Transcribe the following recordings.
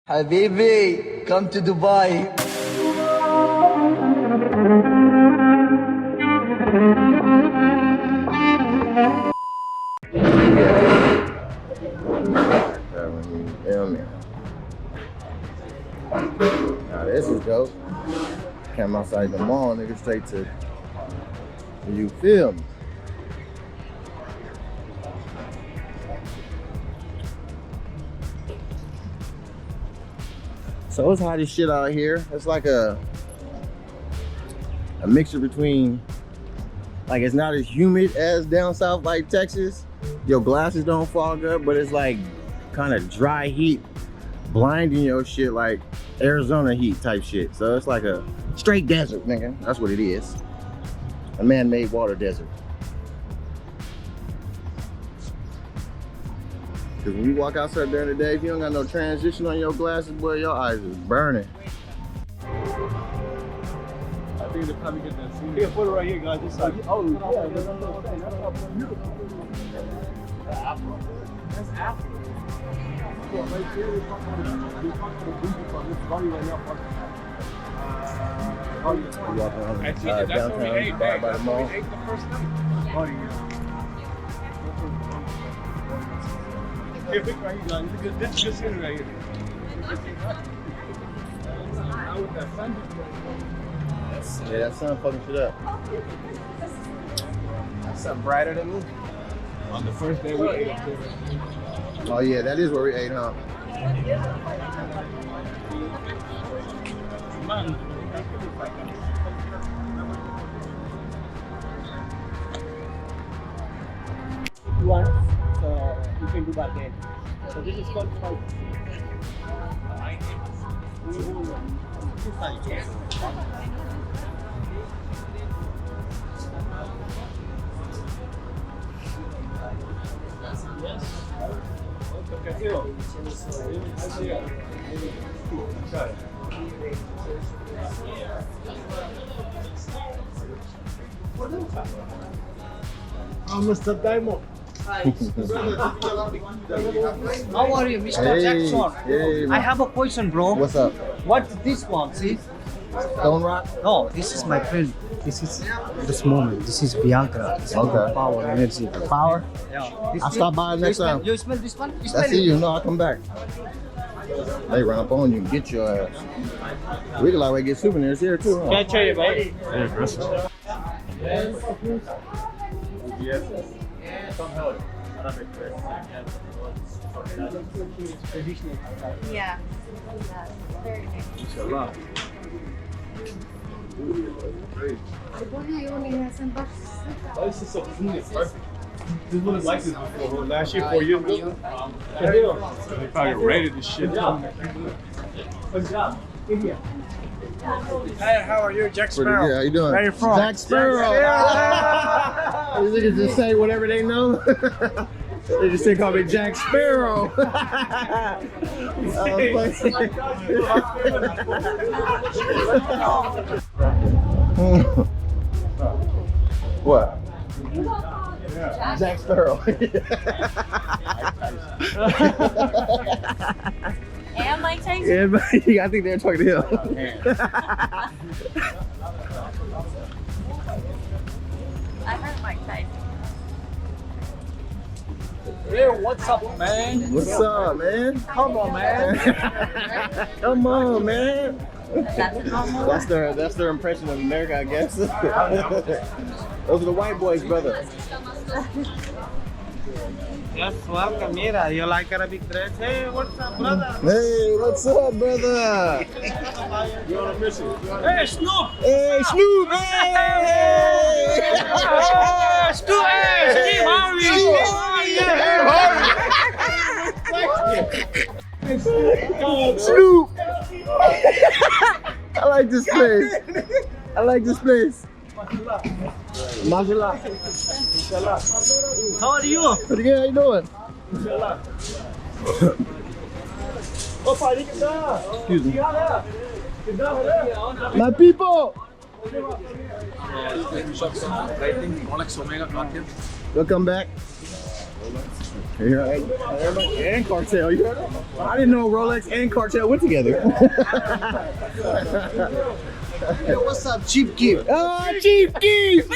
Habibi, come to Dubai. Now this is dope. Came outside the mall, nigga, straight to, you feel me? So it's hot as shit out here. It's like a mixture between, like, it's not as humid as down south like Texas. Your glasses don't fog up, but it's like kind of dry heat blinding your shit like Arizona heat type shit. So it's like a straight desert, nigga. That's what it is. A man-made water desert. Cause when you walk outside during the day, if you don't got no transition on your glasses, boy, your eyes is burning. I think they're probably getting that scene. Here, put it right here, guys. This side. Oh, yeah. That's beautiful. That's Afro. That's Afro. Right here, we're talking about the beauty part. This body right now. Actually, that's what we ate. By the mall. We ate the first night. Oh, yeah. Here, pick right here, guys. This is good scenery right here. Now with that sun. Yeah, that sun fucking shit up. That's something brighter than me. On the first day we ate up there. Oh yeah, that is where we ate, huh? Once, you can do bargain. So this is called five. Mr. Diamond. How are you, Mr. Hey, Jackson? hey, I have a question, bro. What's up? What's this one? See? Stone Rock? No, this is my friend. This is this moment. This is Bianca. It's Okay. Power, energy. Power? Yeah. I'll stop by next time. You smell this one? You smell I see it? you. No, I'll come back. They run up on you and get your ass. We can like get souvenirs here too, huh? Catch you, buddy. Yeah. Very nice. Inshallah. Oh, this is so clean. It's perfect. This wasn't like this before. Last year, 4 years ago. They probably rated this shit. Good job. Hey, how are you, Jack Pretty Sparrow? good. How you doing? Where you from? Jack Sparrow. These niggas just say whatever they know. They just say call me Jack Sparrow. What? Jack Sparrow. And Mike Tyson. Yeah, I think they're talking to him. I heard Mike Tyson. Hey, what's up, man? What's up, man? Come on, man. Come on, man. That's normal. That's their impression of America, I guess. Those are the white boys, brother. Yes, welcome, Mira. You like Arabic dress? Hey, what's up, brother? Hey, what's up, brother? You're on a mission. Hey, Snoop! Hey, Snoop! Hey! Hey, Snoop! Hey, Steve Harvey! Snoop! I like this place. I like this place. Mashallah. How are you? Pretty good, how you doing? Excuse me. My people! We'll come back. You heard everybody and cartel. You heard that? I didn't know Rolex and cartel went together. Yo, what's up, Cheap Gear? Oh, Chief Keef!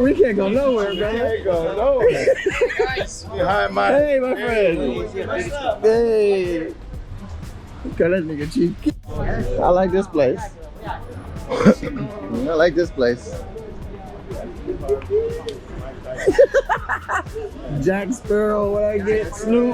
We can't go nowhere, man. We can't go nowhere. Hi, my. Hey, my friend. Hey. Got that nigga Chief Keef. I like this place. I like this place. Jack Sparrow, what I get? Snoop.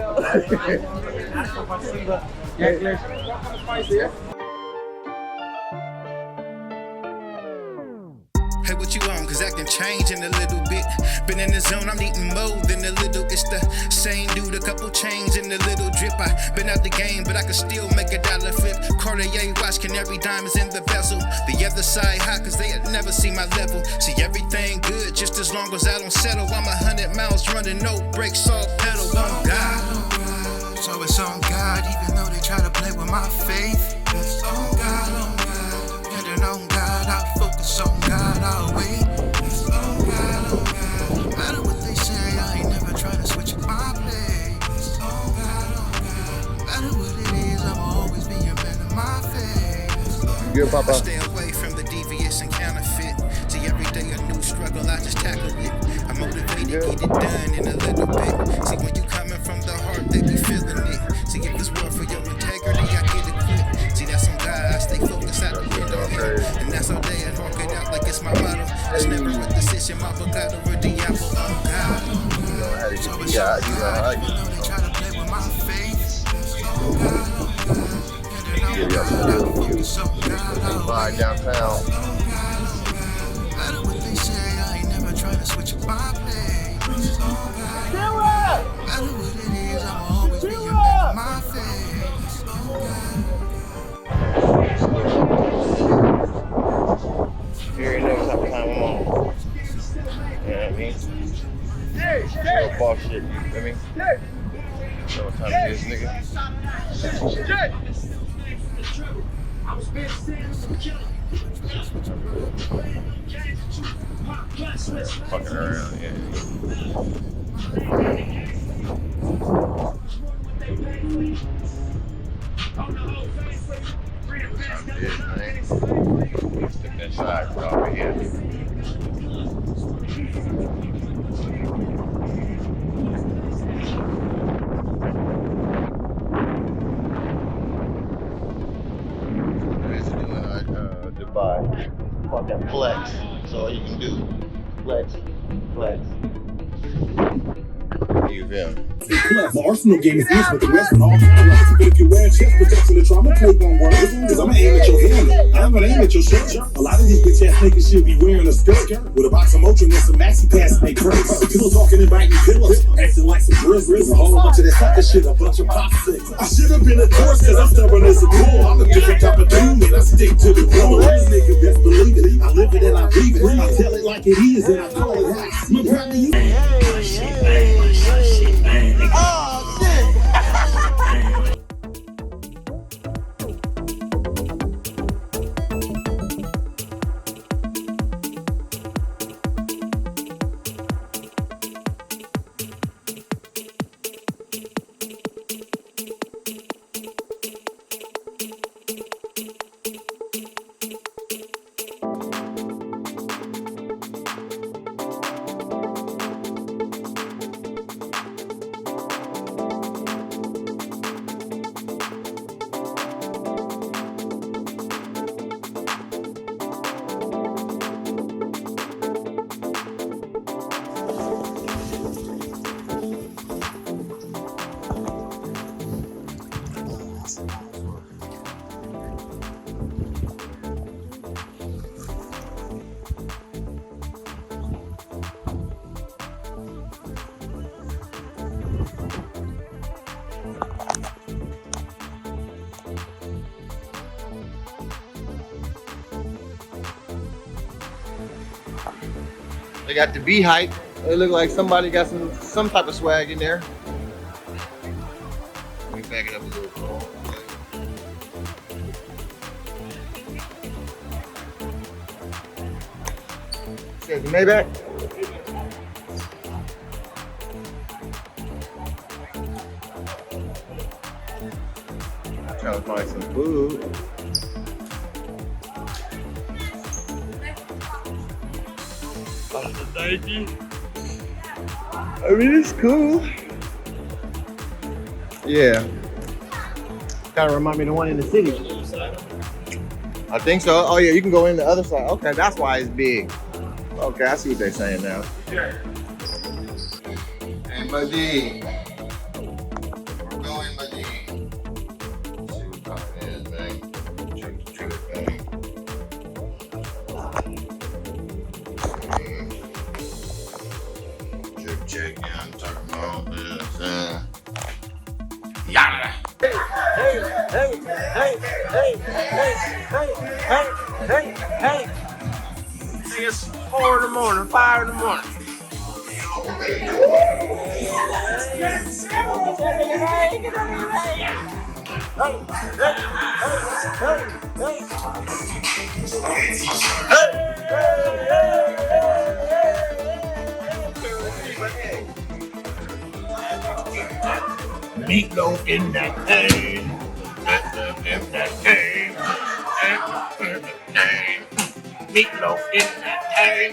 Hey, what you on? Cause I can change in a little bit. Been in the zone, I'm eating more than a little. It's the same dude, a couple chains in a little drip. I been out the game, but I can still make a dollar flip. Cartier watch, canary diamonds in the bezel. The other side hot, cause they had never seen my level. See everything good, just as long as I don't settle. I'm 100 miles running, no brakes, all pedal. On God, so it's on God, even though they try to play with my faith. It's on God, depending on God, I focus on God, I'll wait. It's on God, no matter what they say, I ain't never trying to switch my play. It's on God, no matter what it is, I'ma always be a man in my face. Good, Papa. I stay away from the devious and counterfeit. See, every day a new struggle, I just tackle it. I'm motivated, get it done in a little bit. See, when you coming from the heart, they be feeling it. See, if it's worth for your integrity, I get it quick. See, that's on God, I stay focused out the window here. And that's all day, I walk it out like it's my motto. It's never a decision, my avocado or Diablo. Oh God. So it's on God, even though they try to play with my faith. Oh God, Fly downtown. matter what they say, I ain't never trying to switch my play. Matter what it is, I'ma always be a man in my face. Here you know what type of time I'm on. You know what I mean? Real boss shit, you know what I mean? Know what time it is, nigga? Fucking around, yeah. Step inside, over here. Dubai. Fucking flex. That's all you can do. Flex. Flex. You feel me? My Arsenal game is this, but the rest of all time, like if you wear chest protection, the trauma play won't work. Cause I'ma aim at your helmet. I'm gonna aim at your shirt. A lot of these bitch ass niggas should be wearing a skirt with a box of Motrin and some maxi pads they purse. Pillow talking and biting pillows, acting like some grizzlies. A whole bunch of that sucker shit, a bunch of popsicles. I should have been a horse cause I'm stubborn as a bull. I'm a different type of dude and I stick to the rule. This nigga best believe it. I live it and I breathe it. I tell it like it is and I call it right. I'm proud of you. They got the V height. It look like somebody got some type of swag in there. Let me back it up a little bit. Shit, the Maybach? Trying to find some food. Thank you. I mean, it's cool. Yeah. Kind of remind me of the one in the city. I think so. Oh yeah, you can go in the other side. Okay, that's why it's big. Okay, I see what they're saying now. Embodies. We're going, buddy. Let's see what time it is, man. Check the trip, man. Check, yeah, I'm talking about this. Yada. Hey, it's 4 in the morning, 5 in the morning. Meatloaf in that thing. Meatloaf in that thing.